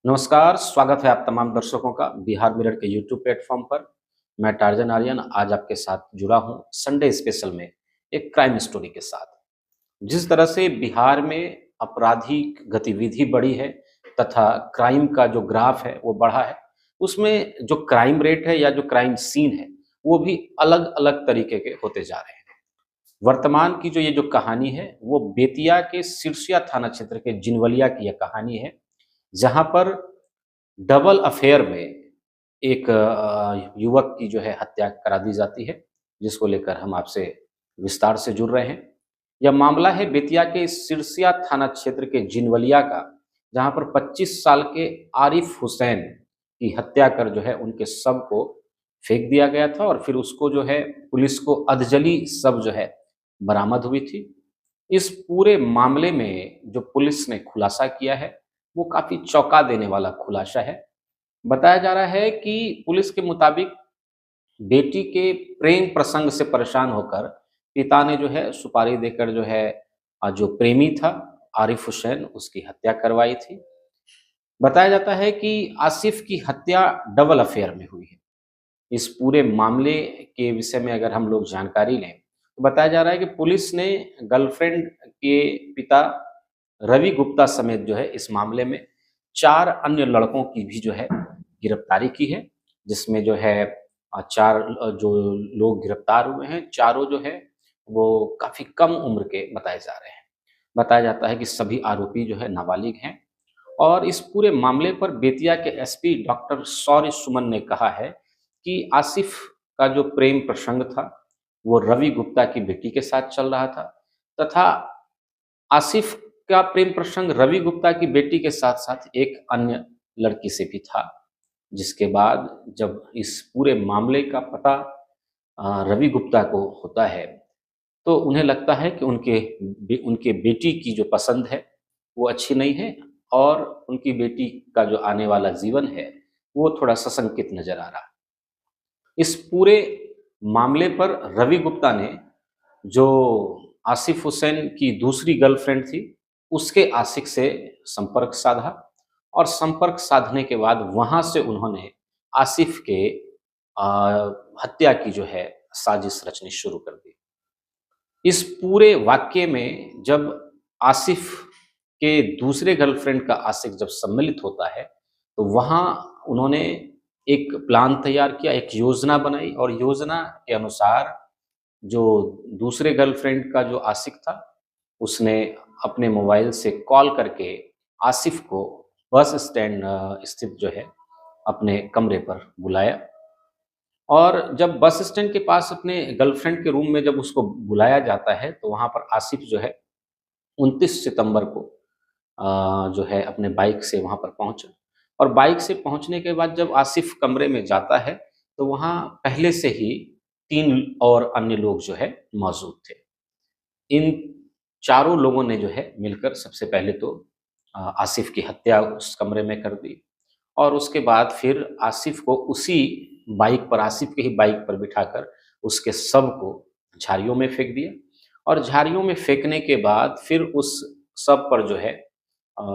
नमस्कार, स्वागत है आप तमाम दर्शकों का बिहार मिरर के यूट्यूब प्लेटफ़ॉर्म पर। मैं टार्ज़न आर्यन आज आपके साथ जुड़ा हूँ संडे स्पेशल में एक क्राइम स्टोरी के साथ। जिस तरह से बिहार में आपराधिक गतिविधि बढ़ी है तथा क्राइम का जो ग्राफ है वो बढ़ा है, उसमें जो क्राइम रेट है या जो क्राइम सीन है, वो भी अलग-अलग तरीके के होते जा रहे हैं। वर्तमान की जो ये जो कहानी है, वो बेतिया के सिरसिया थाना क्षेत्र के जिनवलिया की यह कहानी है, जहाँ पर डबल अफेयर में एक युवक की जो है हत्या करा दी जाती है, जिसको लेकर हम आपसे विस्तार से जुड़ रहे हैं। यह मामला है बेतिया के सिरसिया थाना क्षेत्र के जिनवलिया का, जहाँ पर 25 साल के आरिफ हुसैन की हत्या कर जो है उनके शव को फेंक दिया गया था और फिर उसको जो है पुलिस को अधजली शव जो है बरामद हुई थी। इस पूरे मामले में जो पुलिस ने खुलासा किया है, वो काफ़ी चौंका देने वाला खुलासा है। बताया जा रहा है कि पुलिस के मुताबिक बेटी के प्रेम प्रसंग से परेशान होकर पिता ने जो है सुपारी देकर जो है जो प्रेमी था आरिफ हुसैन उसकी हत्या करवाई थी। बताया जाता है कि आसिफ की हत्या डबल अफेयर में हुई है। इस पूरे मामले के विषय में अगर हम लोग जानकारी लें, तो बताया जा रहा है कि पुलिस ने गर्लफ्रेंड के पिता रवि गुप्ता समेत जो है इस मामले में 4 अन्य लड़कों की भी जो है गिरफ्तारी की है, जिसमें जो है 4 जो लोग गिरफ्तार हुए हैं, चारों जो है वो काफ़ी कम उम्र के बताए जा रहे हैं। बताया जाता है कि सभी आरोपी जो है नाबालिग हैं और इस पूरे मामले पर बेतिया के एसपी डॉक्टर शौर्य सुमन ने कहा है कि आसिफ का जो प्रेम प्रसंग था, वो रवि गुप्ता की बेटी के साथ चल रहा था तथा आसिफ का प्रेम प्रसंग रवि गुप्ता की बेटी के साथ-साथ एक अन्य लड़की से भी था। जिसके बाद जब इस पूरे मामले का पता रवि गुप्ता को होता है, तो उन्हें लगता है कि उनके बेटी की जो पसंद है, वो अच्छी नहीं है और उनकी बेटी का जो आने वाला जीवन है, वो थोड़ा सशंकित नज़र आ रहा है। इस पूरे मामले पर रवि गुप्ता ने जो आसिफ हुसैन की दूसरी गर्लफ्रेंड थी, उसके आशिक से संपर्क साधा और संपर्क साधने के बाद वहाँ से उन्होंने आसिफ के अ, हत्या की जो है साजिश रचनी शुरू कर दी। इस पूरे वाक़ये में जब आसिफ के दूसरे गर्लफ्रेंड का आशिक जब सम्मिलित होता है, तो वहाँ उन्होंने एक प्लान तैयार किया, एक योजना बनाई और योजना के अनुसार जो दूसरे गर्लफ्रेंड का जो आशिक था, उसने अपने मोबाइल से कॉल करके आसिफ को बस स्टैंड स्थित जो है अपने कमरे पर बुलाया और जब बस स्टैंड के पास अपने गर्लफ्रेंड के रूम में जब उसको बुलाया जाता है, तो वहाँ पर आसिफ जो है 29 सितंबर को जो है अपने बाइक से वहाँ पर पहुँचा और बाइक से पहुँचने के बाद जब आसिफ कमरे में जाता है, तो वहाँ पहले से ही 3 और अन्य लोग जो है मौजूद थे। इन चारों लोगों ने जो है मिलकर सबसे पहले तो आसिफ की हत्या उस कमरे में कर दी और उसके बाद फिर आसिफ को उसी बाइक पर आसिफ के ही बाइक पर बिठाकर उसके शव को झाड़ियों में फेंक दिया और झाड़ियों में फेंकने के बाद फिर उस शव पर जो है अ,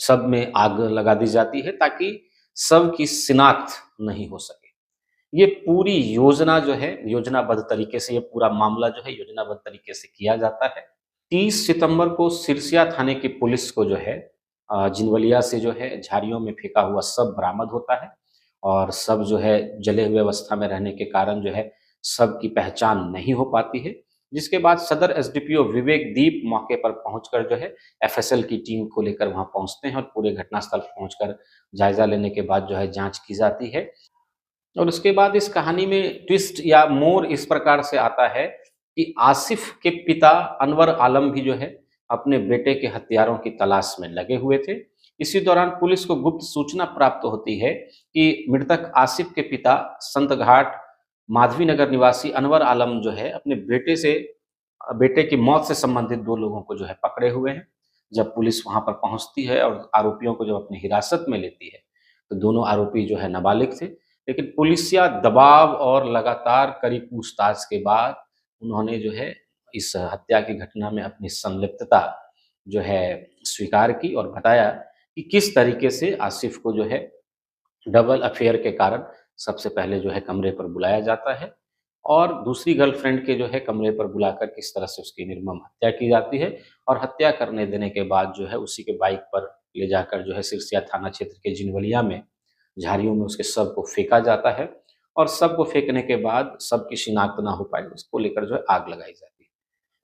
शव में आग लगा दी जाती है ताकि शव की शिनाख्त नहीं हो सके। ये पूरी योजना जो है योजनाबद्ध तरीके से ये पूरा मामला जो है योजनाबद्ध तरीके से किया जाता है। 30 सितंबर को सिरसिया थाने की पुलिस को जो है जिनवलिया से जो है झाड़ियों में फेंका हुआ शव बरामद होता है और शव जो है जले हुए अवस्था में रहने के कारण जो है शव की पहचान नहीं हो पाती है। जिसके बाद सदर एसडीपीओ विवेक दीप मौके पर पहुंचकर जो है एफएसएल की टीम को लेकर वहां पहुंचते हैं और पूरे घटनास्थल पहुंचकर जायजा लेने के बाद जो है जांच की जाती है और उसके बाद इस कहानी में ट्विस्ट या मोड़ इस प्रकार से आता है कि आसिफ के पिता अनवर आलम भी जो है अपने बेटे के हत्यारों की तलाश में लगे हुए थे। इसी दौरान पुलिस को गुप्त सूचना प्राप्त होती है कि मृतक आसिफ के पिता संत घाट माधवी नगर निवासी अनवर आलम जो है अपने बेटे की मौत से संबंधित 2 लोगों को जो है पकड़े हुए हैं। जब पुलिस वहां पर पहुंचती है और आरोपियों को जब अपनी हिरासत में लेती है, तो दोनों आरोपी जो है नाबालिग थे। लेकिन पुलिसिया दबाव और लगातार कड़ी पूछताछ के बाद उन्होंने जो है इस हत्या की घटना में अपनी संलिप्तता जो है स्वीकार की और बताया कि किस तरीके से आसिफ को जो है डबल अफेयर के कारण सबसे पहले जो है कमरे पर बुलाया जाता है और दूसरी गर्लफ्रेंड के जो है कमरे पर बुलाकर किस तरह से उसकी निर्मम हत्या की जाती है और हत्या करने देने के बाद जो है उसी के बाइक पर ले जाकर जो है सिरसिया थाना क्षेत्र के जिनवलिया में झाड़ियों में उसके शव को फेंका जाता है और शव को फेंकने के बाद शव की शिनाख्त ना हो पाए उसको लेकर जो है आग लगाई जाती है।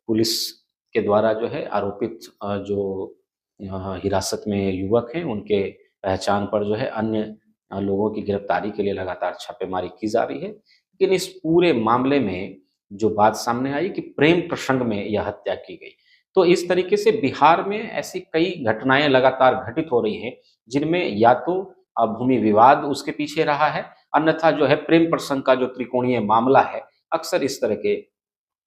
पुलिस के द्वारा जो है आरोपित जो हिरासत में युवक हैं उनके पहचान पर जो है अन्य लोगों की गिरफ्तारी के लिए लगातार छापेमारी की जा रही है। लेकिन इस पूरे मामले में जो बात सामने आई कि प्रेम प्रसंग में यह हत्या की गई। तो इस तरीके से बिहार में ऐसी कई घटनाएँ लगातार घटित हो रही हैं, जिनमें या तो भूमि विवाद उसके पीछे रहा है, अन्यथा जो है प्रेम प्रसंग का जो त्रिकोणीय मामला है, अक्सर इस तरह के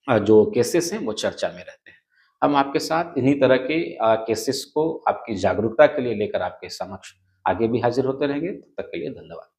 जो केसेस हैं वो चर्चा में रहते हैं। हम आपके साथ इन्हीं तरह के केसेस को आपकी जागरूकता के लिए लेकर आपके समक्ष आगे भी हाज़िर होते रहेंगे। तब तक के लिए धन्यवाद।